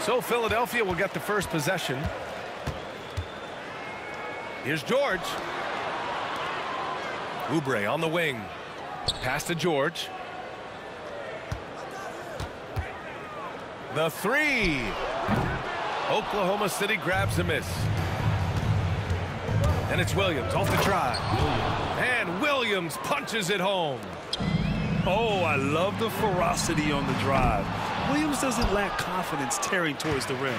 So Philadelphia will get the first possession. Here's George. Oubre on the wing. Pass to George. The three. Oklahoma City grabs a miss. And it's Williams off the drive. And Williams punches it home. Oh, I love the ferocity on the drive. Williams doesn't lack confidence tearing towards the rim.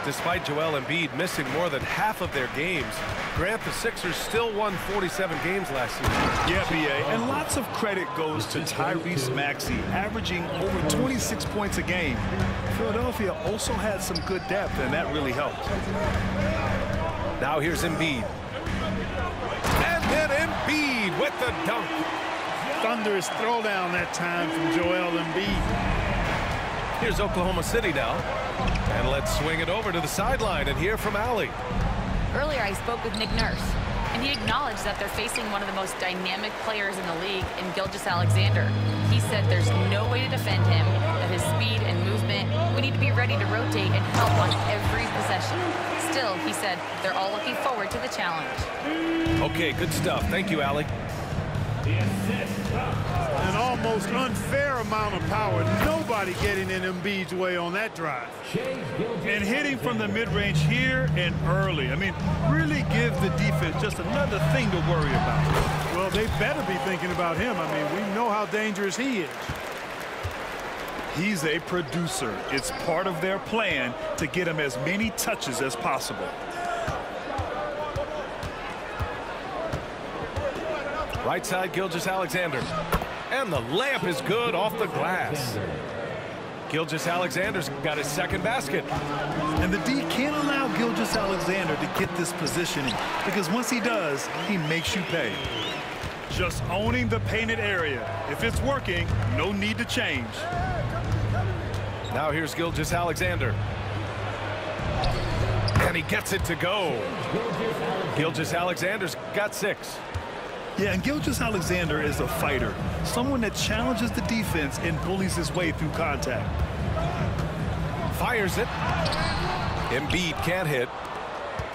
Despite Joel Embiid missing more than half of their games, Grant, the Sixers still won 47 games last season. Yeah, B.A., and lots of credit goes to Tyrese Maxey, averaging over 26 points a game. Philadelphia also had some good depth, and that really helped. Now here's Embiid. And then Embiid with the dunk. Thunderous throwdown that time from Joel Embiid. Here's Oklahoma City now. And let's swing it over to the sideline and hear from Allie. Earlier, I spoke with Nick Nurse, and he acknowledged that they're facing one of the most dynamic players in the league in Gilgeous-Alexander. He said there's no way to defend him, that his speed and movement, we need to be ready to rotate and help on every possession. Still, he said they're all looking forward to the challenge. Okay, good stuff. Thank you, Allie. An almost unfair amount of power. Nobody getting in Embiid's way on that drive. And hitting from the mid-range here and early. I mean, really give the defense just another thing to worry about. Well, they better be thinking about him. I mean, we know how dangerous he is. He's a producer. It's part of their plan to get him as many touches as possible. Right side, Gilgeous-Alexander. And the layup is good off the glass. Gilgeous-Alexander's got his second basket. And the D can't allow Gilgeous-Alexander to get this positioning, because once he does, he makes you pay. Just owning the painted area. If it's working, no need to change. Now here's Gilgeous-Alexander. And he gets it to go. Gilgeous-Alexander's got 6. Yeah, and Gilgeous-Alexander is a fighter, someone that challenges the defense and bullies his way through contact. Fires it. Embiid can't hit.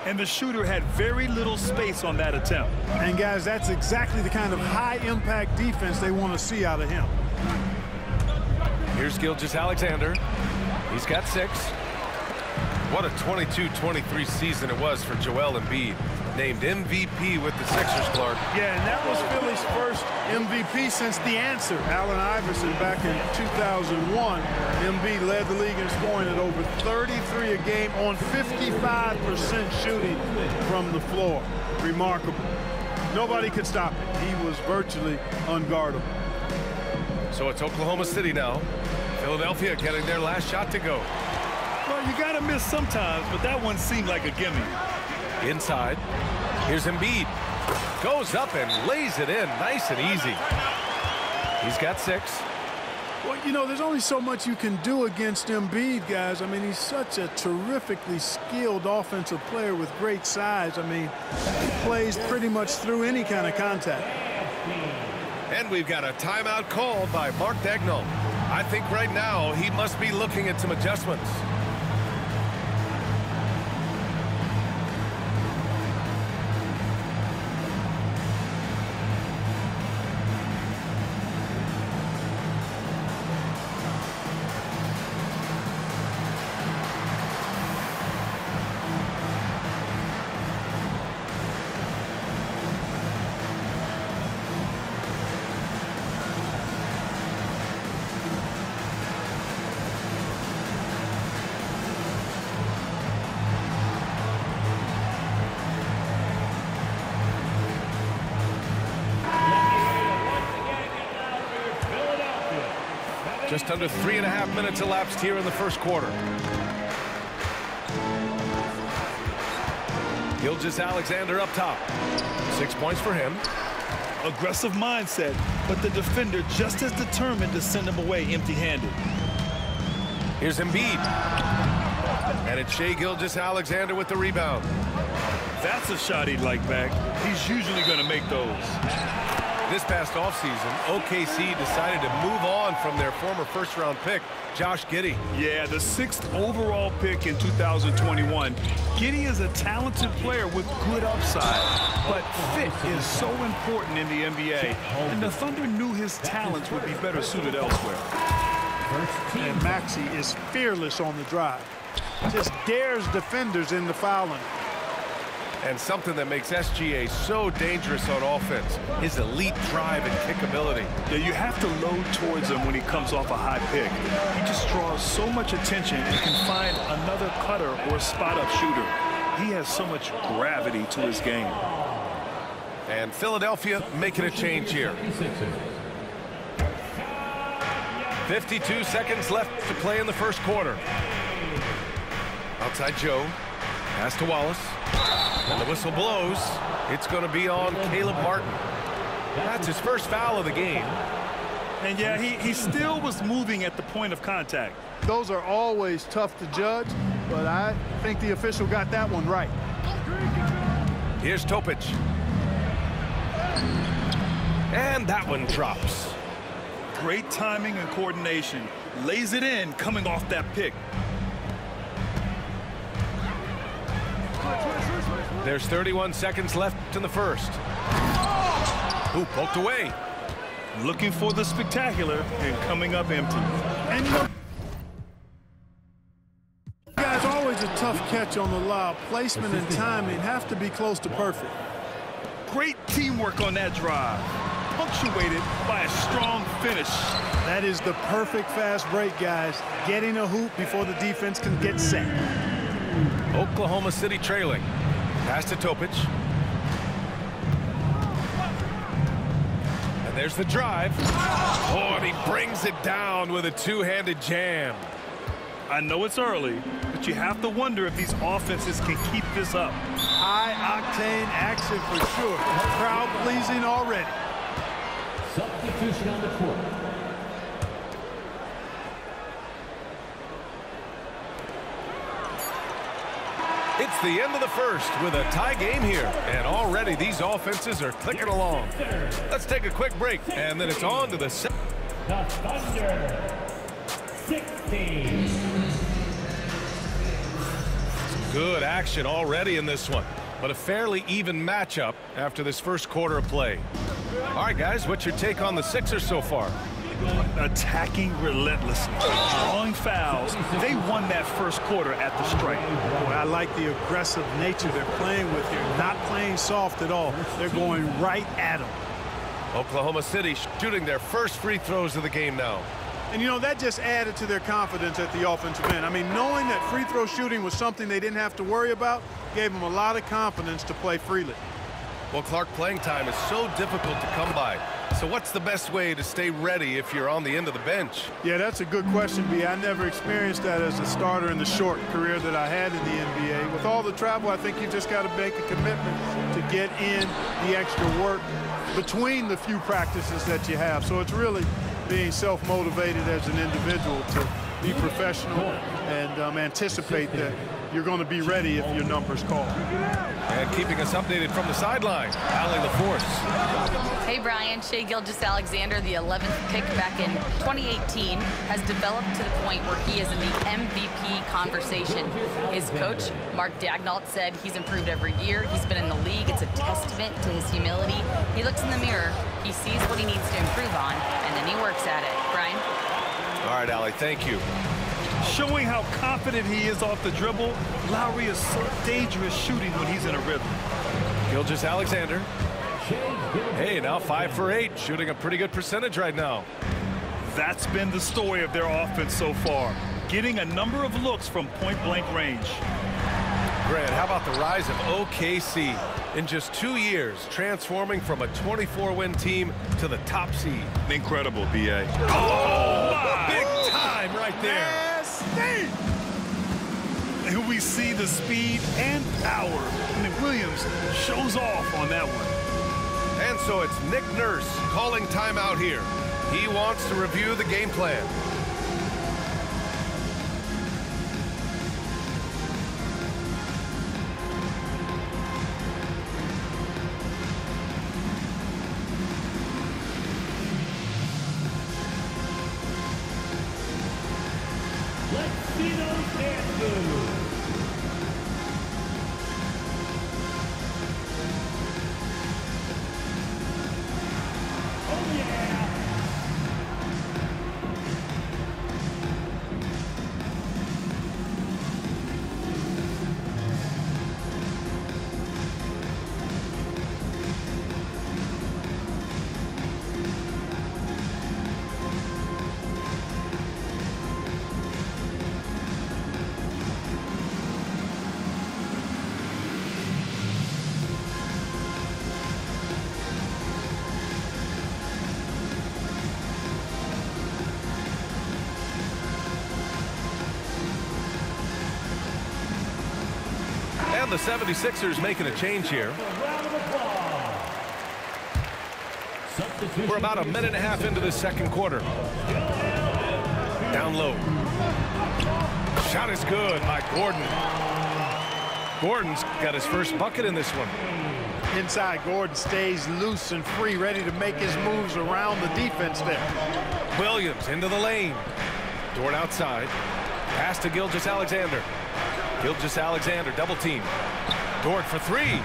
And the shooter had very little space on that attempt. And, guys, that's exactly the kind of high-impact defense they want to see out of him. Here's Gilgeous-Alexander. He's got 6. What a 22-23 season it was for Joel Embiid. Named MVP with the Sixers, Clark. Yeah, and that was Philly's first MVP since the answer. Allen Iverson back in 2001. Embiid led the league in scoring at over 33 a game on 55% shooting from the floor. Remarkable. Nobody could stop it. He was virtually unguardable. So it's Oklahoma City now. Philadelphia getting their last shot to go. Well, you gotta miss sometimes, but that one seemed like a gimme. Inside. Here's Embiid. Goes up and lays it in. Nice and easy. He's got 6. Well, you know, there's only so much you can do against Embiid, guys. I mean, he's such a terrifically skilled offensive player with great size. I mean, he plays pretty much through any kind of contact. And we've got a timeout called by Mark Daigneault. I think right now he must be looking at some adjustments. Just under 3.5 minutes elapsed here in the first quarter. Gilgeous-Alexander up top. 6 points for him. Aggressive mindset, but the defender just as determined to send him away empty-handed. Here's Embiid. And it's Shai Gilgeous-Alexander with the rebound. That's a shot he'd like back. He's usually going to make those. This past offseason, OKC decided to move on from their former first-round pick, Josh Giddey. Yeah, the 6th overall pick in 2021. Giddey is a talented player with good upside, but fit is so important in the NBA, and the Thunder knew his talents would be better suited elsewhere. And Maxey is fearless on the drive. Just dares defenders into fouling. And something that makes SGA so dangerous on offense, his elite drive and kickability. Yeah, you have to load towards him when he comes off a high pick. He just draws so much attention and can find another cutter or spot-up shooter. He has so much gravity to his game. And Philadelphia making a change here. 52 seconds left to play in the first quarter. Outside Joe. Pass to Wallace. And the whistle blows. It's going to be on Caleb Martin. That's his first foul of the game. And yeah, he still was moving at the point of contact. Those are always tough to judge, but I think the official got that one right. Here's Topic. And that one drops. Great timing and coordination. Lays it in coming off that pick. There's 31 seconds left in the first. Ooh, poked away. Looking for the spectacular and coming up empty. And you know, guys, always a tough catch on the lob. Placement and timing have to be close to perfect. Great teamwork on that drive, punctuated by a strong finish. That is the perfect fast break, guys. Getting a hoop before the defense can get set. Oklahoma City trailing. Pass to Topic. And there's the drive. Oh, and he brings it down with a two-handed jam. I know it's early, but you have to wonder if these offenses can keep this up. High-octane action for sure. Crowd-pleasing already. Substitution on the court. It's the end of the first with a tie game here. And already these offenses are clicking along. Let's take a quick break, and then it's on to the second. The Thunder, 16. Good action already in this one, but a fairly even matchup after this first quarter of play. All right, guys, what's your take on the Sixers so far? Attacking relentlessly, drawing fouls. They won that first quarter at the stripe. Boy, I like the aggressive nature they're playing with here. Not playing soft at all. They're going right at them. Oklahoma City shooting their first free throws of the game now. And, you know, that just added to their confidence at the offensive end. I mean, knowing that free throw shooting was something they didn't have to worry about gave them a lot of confidence to play freely. Well, Clark, playing time is so difficult to come by. So what's the best way to stay ready if you're on the end of the bench? Yeah, that's a good question, B. I never experienced that as a starter in the short career that I had in the NBA. With all the travel, I think you just got to make a commitment to get in the extra work between the few practices that you have. So it's really being self-motivated as an individual to be professional and anticipate that you're going to be ready if your number's called. And keeping us updated from the sideline, Allie LaForce. Hey, Brian. Shai Gilgeous-Alexander, the 11th pick back in 2018, has developed to the point where he is in the MVP conversation. His coach, Mark Daigneault, said he's improved every year. He's been in the league. It's a testament to his humility. He looks in the mirror, he sees what he needs to improve on, and then he works at it. Brian? All right, Allie, thank you. Showing how confident he is off the dribble, Lowry is so dangerous shooting when he's in a rhythm. Gilgeous-Alexander. Hey, now 5 for 8, shooting a pretty good percentage right now. That's been the story of their offense so far, getting a number of looks from point-blank range. Grant, how about the rise of OKC? In just 2 years, transforming from a 24-win team to the top seed. Incredible, B.A. Oh, my! Big time right there. And we see the speed and power. And Williams shows off on that one. And so it's Nick Nurse calling timeout here. He wants to review the game plan. Lexino Andrews. Oh, yeah. And the 76ers making a change here. Round of applause. Substitution. We're about a minute and a half into this second quarter. Down low. Shot is good by Gordon. Gordon's got his first bucket in this one. Inside, Gordon stays loose and free, ready to make his moves around the defense there. Williams into the lane. Dort outside. Pass to Gilgeous-Alexander. Gilgeous-Alexander double team. Dort for three.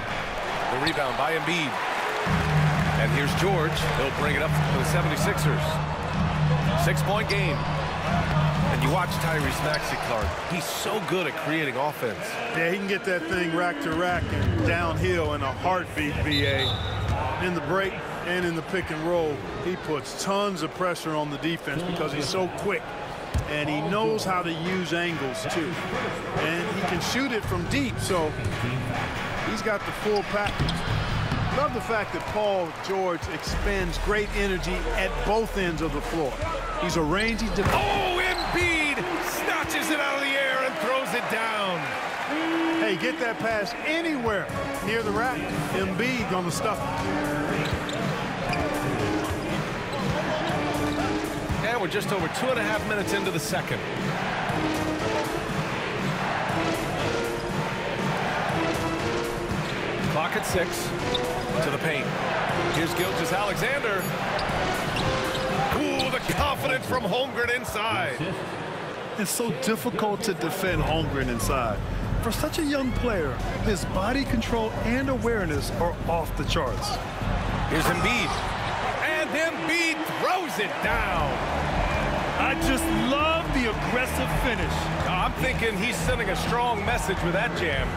The rebound by Embiid. And here's George. He'll bring it up for the 76ers. 6-point game. And you watch Tyrese Maxey, Clark. He's so good at creating offense. Yeah, he can get that thing rack to rack and downhill in a heartbeat, BA. In the break and in the pick and roll, he puts tons of pressure on the defense because he's so quick. And he knows how to use angles, too. And he can shoot it from deep, so he's got the full package. Love the fact that Paul George expends great energy at both ends of the floor. He's a rangy defender. Oh, Embiid snatches it out of the air and throws it down. Hey, get that pass anywhere near the rack. Embiid on the stuff. And we're just over 2.5 minutes into the second. Clock at 6. To the paint. Here's Gilgeous-Alexander. Ooh, the confidence from Holmgren inside. It's so difficult to defend Holmgren inside. For such a young player, his body control and awareness are off the charts. Here's Embiid. And Embiid throws it down. I just love the aggressive finish. I'm thinking he's sending a strong message with that jam.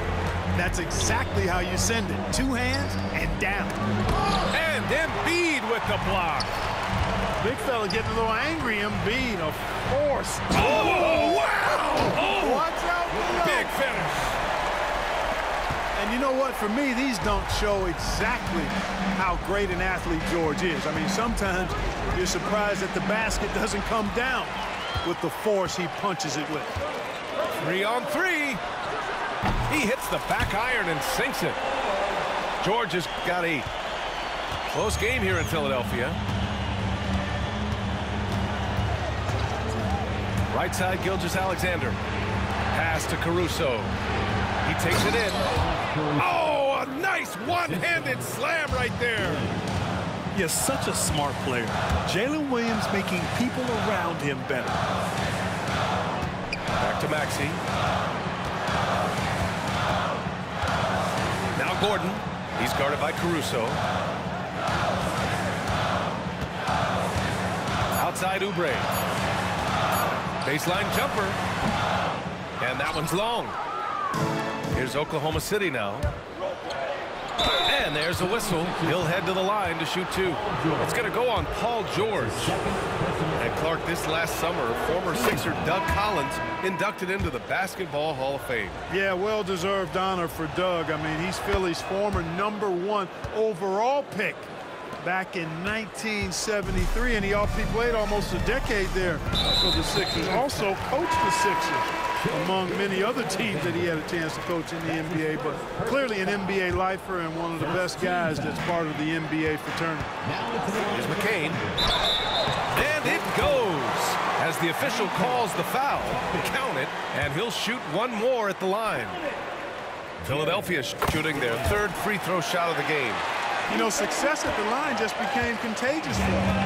That's exactly how you send it. Two hands and down. And Embiid with the block. Big fella getting a little angry. Embiid, a force. Oh, wow! Oh, watch out. big finish. And you know what? For me, these don't show exactly how great an athlete George is. I mean, sometimes you're surprised that the basket doesn't come down with the force he punches it with. 3 on 3. He hits the back iron and sinks it. George has got 8. Close game here in Philadelphia. Right side, Gilgeous-Alexander. Pass to Caruso. He takes it in. Oh, a nice one-handed slam right there. He is such a smart player. Jalen Williams making people around him better. Back to Maxey. Now Gordon. He's guarded by Caruso. Outside Oubre. Baseline jumper. And that one's long. Here's Oklahoma City now. And there's a whistle. He'll head to the line to shoot 2. It's going to go on Paul George. And Clark, this last summer, former Sixer Doug Collins inducted into the Basketball Hall of Fame. Yeah, well-deserved honor for Doug. I mean, he's Philly's former #1 overall pick back in 1973, and he played almost a decade there for the Sixers. Also coached the Sixers, among many other teams that he had a chance to coach in the NBA, but clearly an NBA lifer and one of the best guys that's part of the NBA fraternity. Here's McCain. And it goes as the official calls the foul. Count it, and he'll shoot one more at the line. Philadelphia shooting their 3rd free throw shot of the game. You know, success at the line just became contagious for him.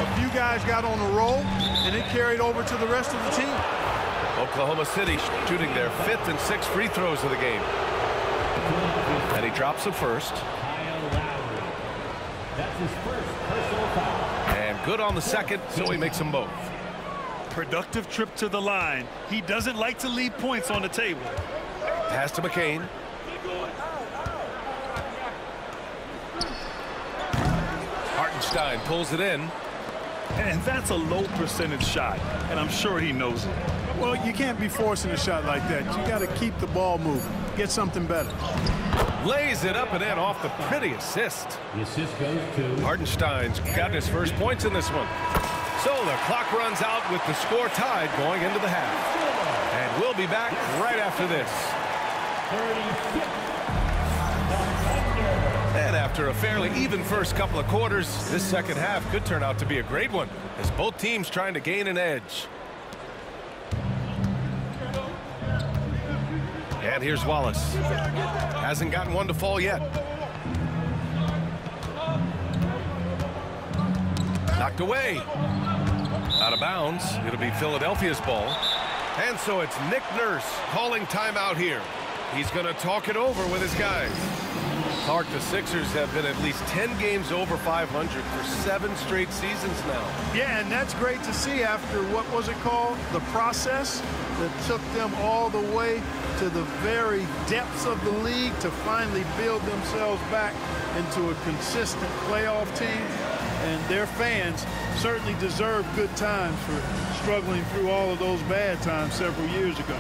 A few guys got on a roll, and it carried over to the rest of the team. Oklahoma City shooting their 5th and 6th free throws of the game. And he drops the first. That's his first personal foul. And good on the second, so he makes them both. Productive trip to the line. He doesn't like to leave points on the table. Pass to McCain. Hartenstein pulls it in. And that's a low percentage shot, and I'm sure he knows it. Well, you can't be forcing a shot like that. You got to keep the ball moving. Get something better. Lays it up and in off the pretty assist. The assist goes to Hartenstein's got his first points in this one. So the clock runs out with the score tied going into the half. And we'll be back right after this. 36. And after a fairly even first couple of quarters, this second half could turn out to be a great one as both teams trying to gain an edge. And here's Wallace. Hasn't gotten one to fall yet. Knocked away. Out of bounds. It'll be Philadelphia's ball. And so it's Nick Nurse calling timeout here. He's going to talk it over with his guys. Clark, the Sixers have been at least 10 games over 500 for 7 straight seasons now. Yeah, and that's great to see after, what was it called? The process that took them all the way to the very depths of the league to finally build themselves back into a consistent playoff team. And their fans certainly deserve good times for struggling through all of those bad times several years ago.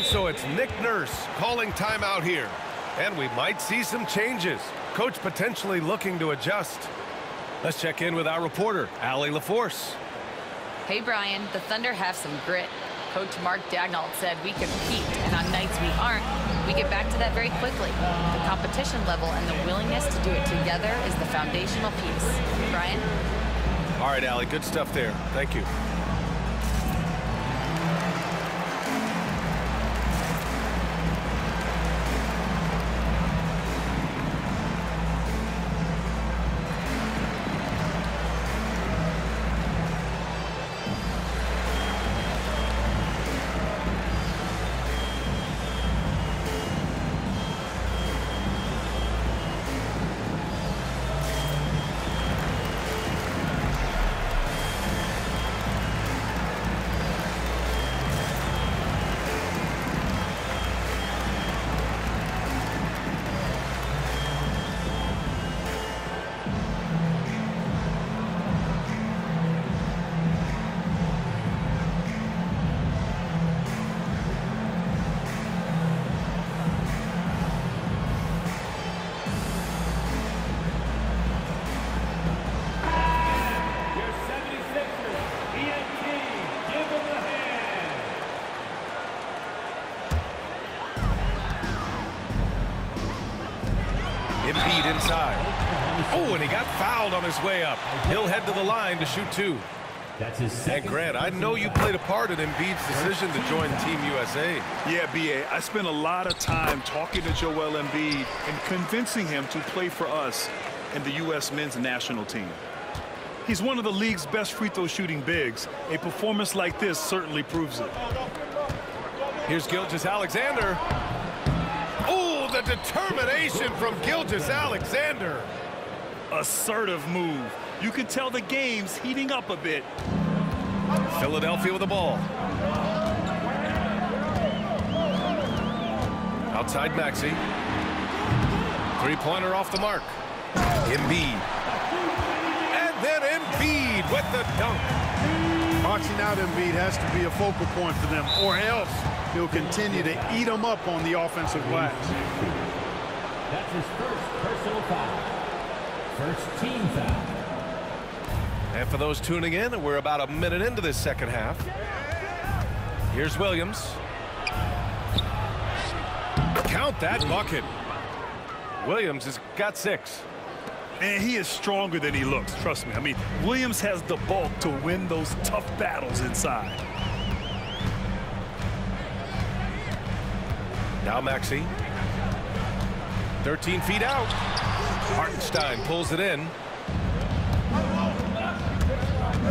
So it's Nick Nurse calling timeout here. And we might see some changes. Coach potentially looking to adjust. Let's check in with our reporter, Allie LaForce. Hey, Brian, the Thunder have some grit. Coach Mark Daigneault said we compete, and on nights we aren't, we get back to that very quickly. The competition level and the willingness to do it together is the foundational piece. Brian? All right, Allie, good stuff there. Thank you. Embiid inside. Oh, and he got fouled on his way up. He'll head to the line to shoot 2. That's his And second. Grant, I know you played a part in Embiid's decision to join Team USA. Yeah, B.A., I spent a lot of time talking to Joel Embiid and convincing him to play for us and the U.S. men's national team. He's one of the league's best free throw shooting bigs. A performance like this certainly proves it. Here's Gilgeous-Alexander. Oh, the determination from Gilgeous-Alexander. Assertive move. You can tell the game's heating up a bit. Philadelphia with the ball. Outside Maxey. Three-pointer off the mark. Embiid. And then Embiid with the dunk. Boxing out Embiid has to be a focal point for them, or else he'll continue to eat them up on the offensive glass. That's his first personal foul. First team foul. And for those tuning in, we're about a minute into this second half. Here's Williams. Count that bucket. Williams has got 6. And he is stronger than he looks, trust me. I mean, Williams has the bulk to win those tough battles inside. Now Maxey. 13 feet out. Hartenstein pulls it in.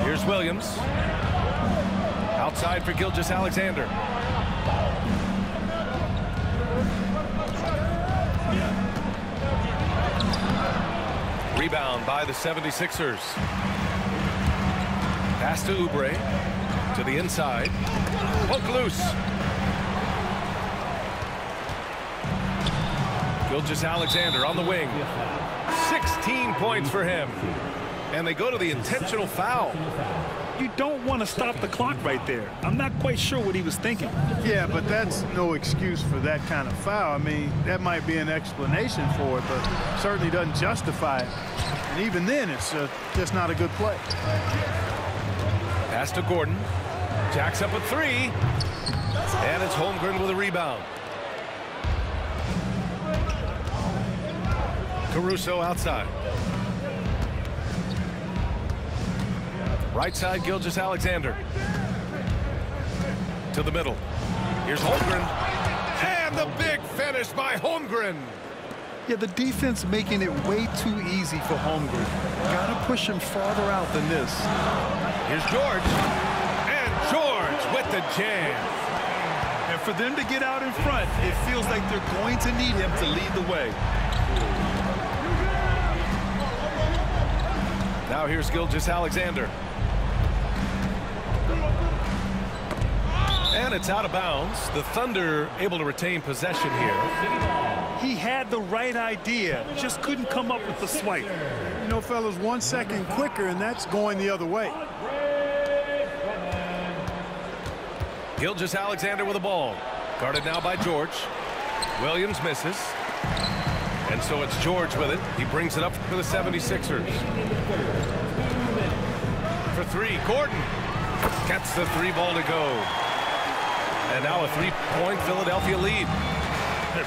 Here's Williams. Outside for Gilgeous-Alexander. Rebound by the 76ers. Pass to Oubre. To the inside. Poke loose. Gilgeous-Alexander on the wing. 16 points for him. And they go to the intentional foul. You don't want to stop the clock right there. I'm not quite sure what he was thinking. Yeah, but that's no excuse for that kind of foul. I mean, that might be an explanation for it, but certainly doesn't justify it. And even then, it's just not a good play. Pass to Gordon. Jacks up a 3. And it's Holmgren with a rebound. Caruso outside. Right side, Gilgeous-Alexander. To the middle. Here's Holmgren. And the big finish by Holmgren. Yeah, the defense making it way too easy for Holmgren. Gotta push him farther out than this. Here's George. And George with the jam. And for them to get out in front, it feels like they're going to need him to lead the way. Now here's Gilgeous-Alexander. And it's out of bounds. The Thunder able to retain possession here. He had the right idea, just couldn't come up with the swipe. You know, fellas, 1 second quicker, and that's going the other way. Gilgeous-Alexander with the ball. Guarded now by George. Williams misses. And so it's George with it. He brings it up for the 76ers. For 3, Gordon gets the 3 ball to go. And now a 3-point Philadelphia lead.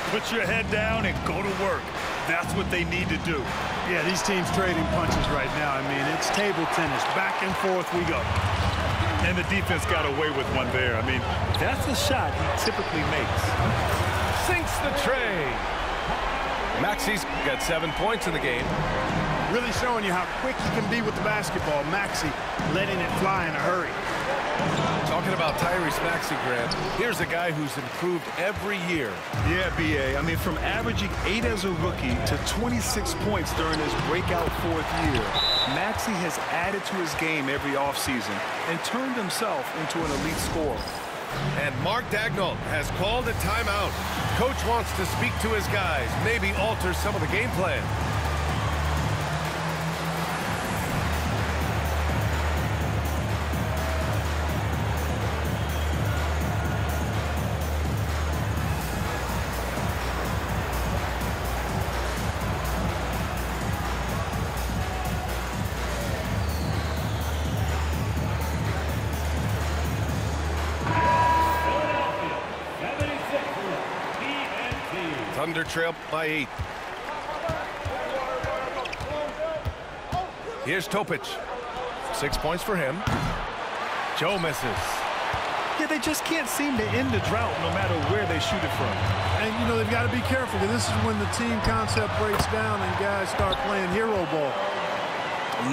Put your head down and go to work. That's what they need to do. Yeah, these teams trading punches right now. I mean, it's table tennis. Back and forth we go. And the defense got away with one there. I mean, that's a shot he typically makes. Sinks the tray. Maxey's got 7 points in the game. Really showing you how quick he can be with the basketball. Maxey letting it fly in a hurry. Talking about Tyrese Maxey, Grant, here's a guy who's improved every year. Yeah, B.A. I mean, from averaging 8 as a rookie to 26 points during his breakout 4th year, Maxey has added to his game every offseason and turned himself into an elite scorer. And Mark Daigneault has called a timeout. Coach wants to speak to his guys, maybe alter some of the game plan. Thunder trail by 8. Here's Topic. 6 points for him. Joe misses. Yeah, they just can't seem to end the drought no matter where they shoot it from. And, you know, they've got to be careful because this is when the team concept breaks down and guys start playing hero ball.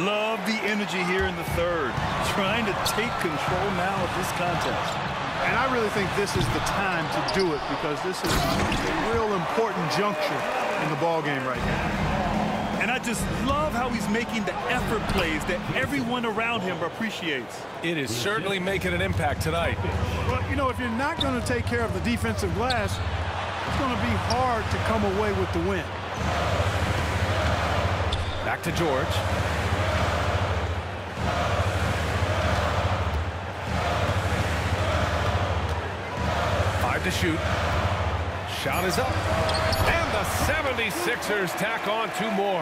Love the energy here in the third. Trying to take control now of this contest. And I really think this is the time to do it because this is a real important juncture in the ball game right now. And I just love how he's making the effort plays that everyone around him appreciates. It is certainly making an impact tonight. Well, you know, if you're not going to take care of the defensive glass, it's going to be hard to come away with the win. Back to George. Had to shoot. Shot is up. And the 76ers tack on 2 more.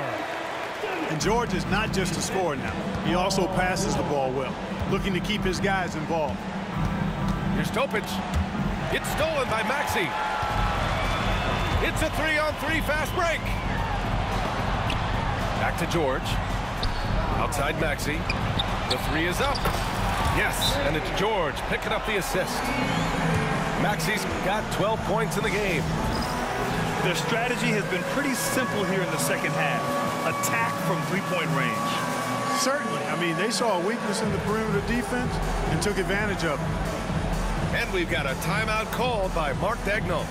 And George is not just a scorer now. He also passes the ball well, looking to keep his guys involved. Here's Topic. It's stolen by Maxey. It's a 3-on-3 fast break. Back to George. Outside Maxey. The 3 is up. Yes, and it's George picking up the assist. Maxey's got 12 points in the game. Their strategy has been pretty simple here in the second half. Attack from three-point range. Certainly. I mean, they saw a weakness in the perimeter defense and took advantage of it. And we've got a timeout called by Mark Daigneault.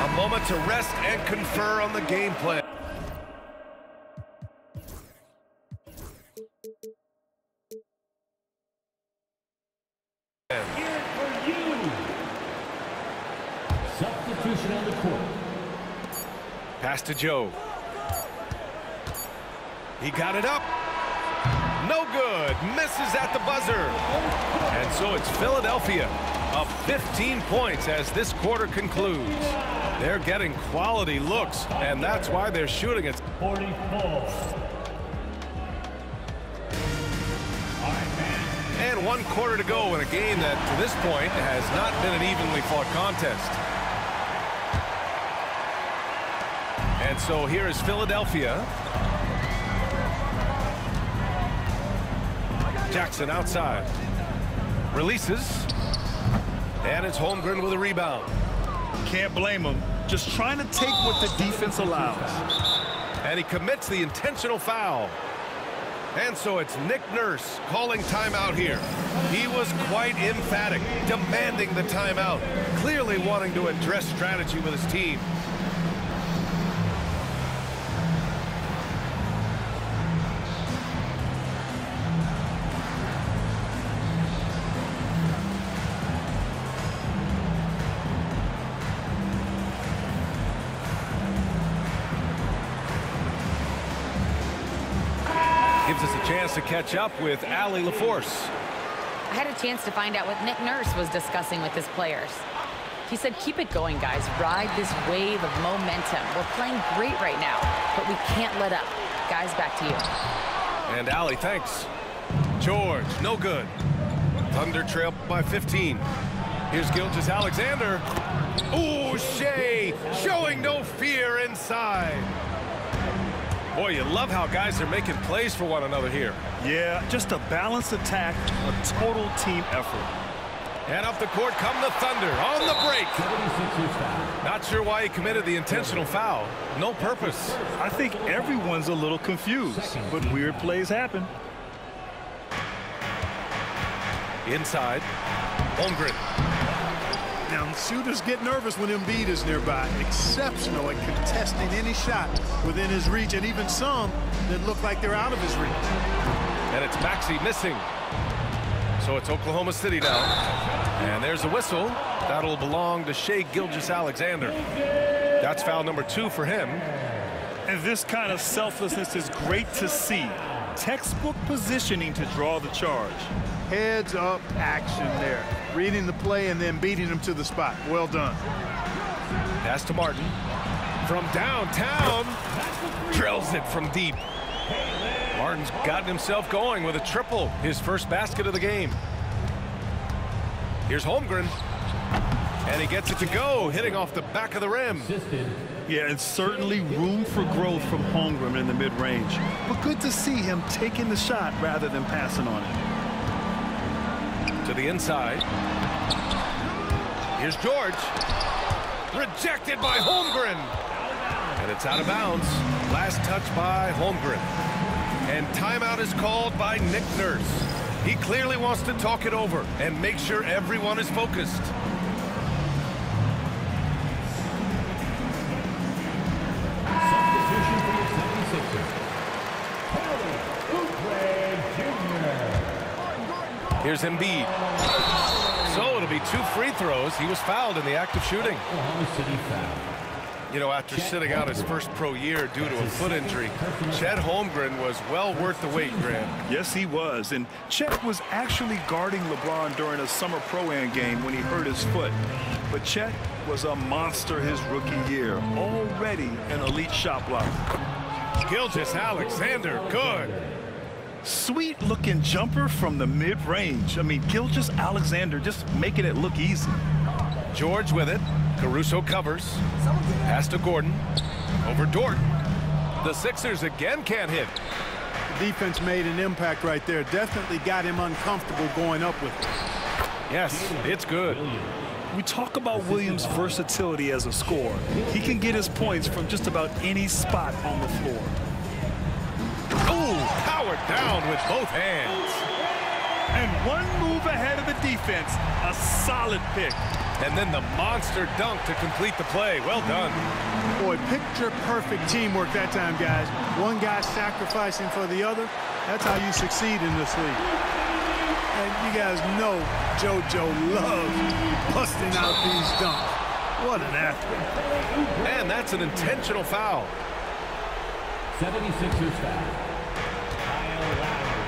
A moment to rest and confer on the game plan. Here for you. Substitution on the court. Pass to Joe. He got it up. No good. Misses at the buzzer. And so it's Philadelphia up 15 points as this quarter concludes. They're getting quality looks, and that's why they're shooting it. 44. And 1 quarter to go in a game that, to this point, has not been an evenly fought contest. And so here is Philadelphia. Jackson outside. Releases. And it's Holmgren with a rebound. Can't blame him. Just trying to take what the defense allows. And he commits the intentional foul. And so it's Nick Nurse calling timeout here. He was quite emphatic, demanding the timeout, clearly wanting to address strategy with his team. Gives us a chance to catch up with Allie LaForce. I had a chance to find out what Nick Nurse was discussing with his players. He said, keep it going, guys. Ride this wave of momentum. We're playing great right now, but we can't let up. Guys, back to you. And Allie, thanks. George, no good. Thunder trail by 15. Here's Gilgeous-Alexander. Ooh, Shea showing no fear inside. Boy, you love how guys are making plays for one another here. Yeah, just a balanced attack, a total team effort. And up the court come the Thunder on the break. Not sure why he committed the intentional foul. No purpose. I think everyone's a little confused, but weird plays happen. Inside, Holmgren. Now, shooters get nervous when Embiid is nearby. Exceptional at contesting any shot within his reach, and even some that look like they're out of his reach. And it's Maxey missing. So it's Oklahoma City now. And there's a whistle. That'll belong to Shai Gilgeous-Alexander. That's foul number 2 for him. And this kind of selflessness is great to see. Textbook positioning to draw the charge. Heads up action there. Reading the play and then beating him to the spot. Well done. Pass to Martin. From downtown. Drills it from deep. Martin's gotten himself going with a triple. His first basket of the game. Here's Holmgren. And he gets it to go, hitting off the back of the rim. Yeah, and certainly room for growth from Holmgren in the mid-range. But good to see him taking the shot rather than passing on it. To the inside. Here's George. Rejected by Holmgren. And it's out of bounds. Last touch by Holmgren. And timeout is called by Nick Nurse. He clearly wants to talk it over and make sure everyone is focused. Substitution for the 76ers. Here's Embiid. So it'll be 2 free throws. He was fouled in the act of shooting. Oklahoma City foul. You know, after sitting out his first pro year due to a foot injury, Chet Holmgren was well worth the wait, Grant. Yes, he was. And Chet was actually guarding LeBron during a summer Pro-Am game when he hurt his foot. But Chet was a monster his rookie year, already an elite shot blocker. Gilgeous-Alexander, good. Sweet-looking jumper from the mid-range. I mean, Gilgeous-Alexander just making it look easy. George with it. Caruso covers. Pass to Gordon. Over Dort. The Sixers again can't hit. The defense made an impact right there. Definitely got him uncomfortable going up with it. Yes, it's good. We talk about Williams' versatility as a scorer. He can get his points from just about any spot on the floor. Ooh, powered down with both hands. And one move ahead of the defense. A solid pick. And then the monster dunk to complete the play. Well done. Boy, picture-perfect teamwork that time, guys. One guy sacrificing for the other. That's how you succeed in this league. And you guys know JoJo loves busting out these dunks. What an athlete. And that's an intentional foul. 76ers foul. Kyle Lowry.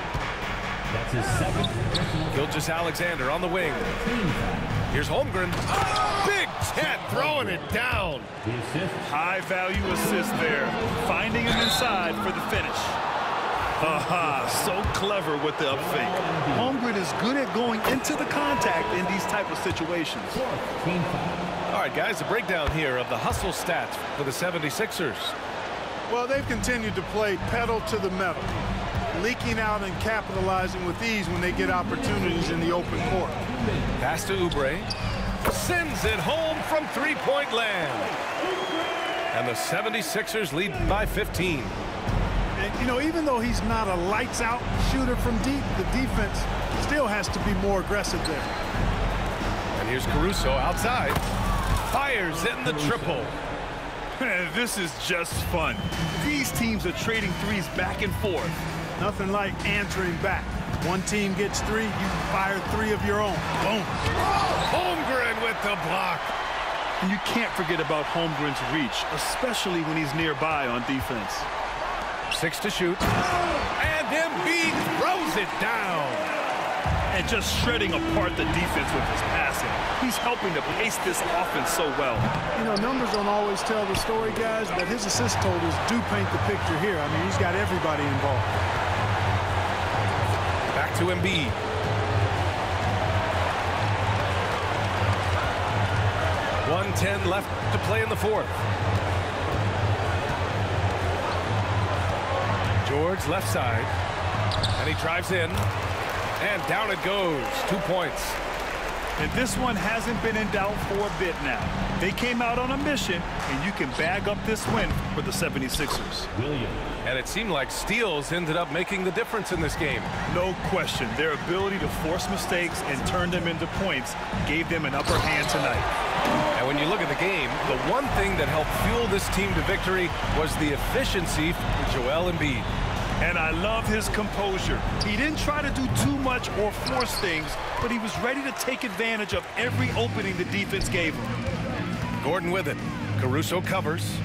That's his second personal foul. Gilgeous-Alexander on the wing. Here's Holmgren. Big Chet throwing it down. The assist. High-value assist there. Finding him inside for the finish. So clever with the up fake. Holmgren is good at going into the contact in these type of situations. Team foul. All right, guys, a breakdown here of the hustle stats for the 76ers. Well, they've continued to play pedal to the metal, leaking out and capitalizing with ease when they get opportunities in the open court. Pass to Oubre. Sends it home from three-point land. And the 76ers lead by 15. And, you know, even though he's not a lights-out shooter from deep, the defense still has to be more aggressive there. And here's Caruso outside. Fires in the triple. This is just fun. These teams are trading threes back and forth. Nothing like answering back. One team gets three, you fire three of your own. Boom. Holmgren with the block. And you can't forget about Holmgren's reach, especially when he's nearby on defense. 6 to shoot. And Embiid throws it down. And just shredding apart the defense with his passing. He's helping to pace this offense so well. You know, numbers don't always tell the story, guys, but his assist totals do paint the picture here. I mean, he's got everybody involved. Back to Embiid. .110 left to play in the fourth. George left side. And he drives in. And down it goes. 2 points. And this one hasn't been in doubt for a bit now. They came out on a mission, and you can bag up this win for the 76ers. Williams. And it seemed like steals ended up making the difference in this game. No question. Their ability to force mistakes and turn them into points gave them an upper hand tonight. And when you look at the game, the one thing that helped fuel this team to victory was the efficiency for Joel Embiid. And I love his composure. He didn't try to do too much or force things, but he was ready to take advantage of every opening the defense gave him. Gordon with it. Caruso covers.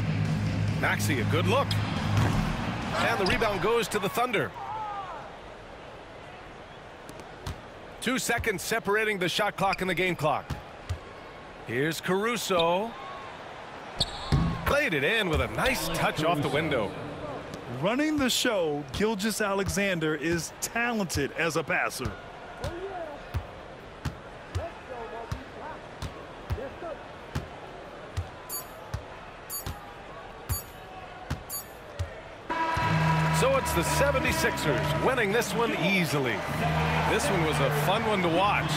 Maxey, a good look. And the rebound goes to the Thunder. 2 seconds separating the shot clock and the game clock. Here's Caruso. Played it in with a nice touch off the window. Running the show, Gilgeous-Alexander is talented as a passer. So it's the 76ers winning this one easily. This one was a fun one to watch.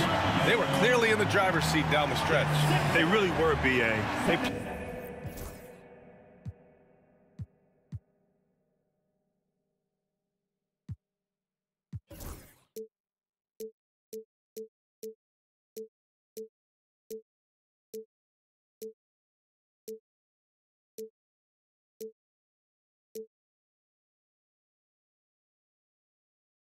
They were clearly in the driver's seat down the stretch. They really were, B.A. They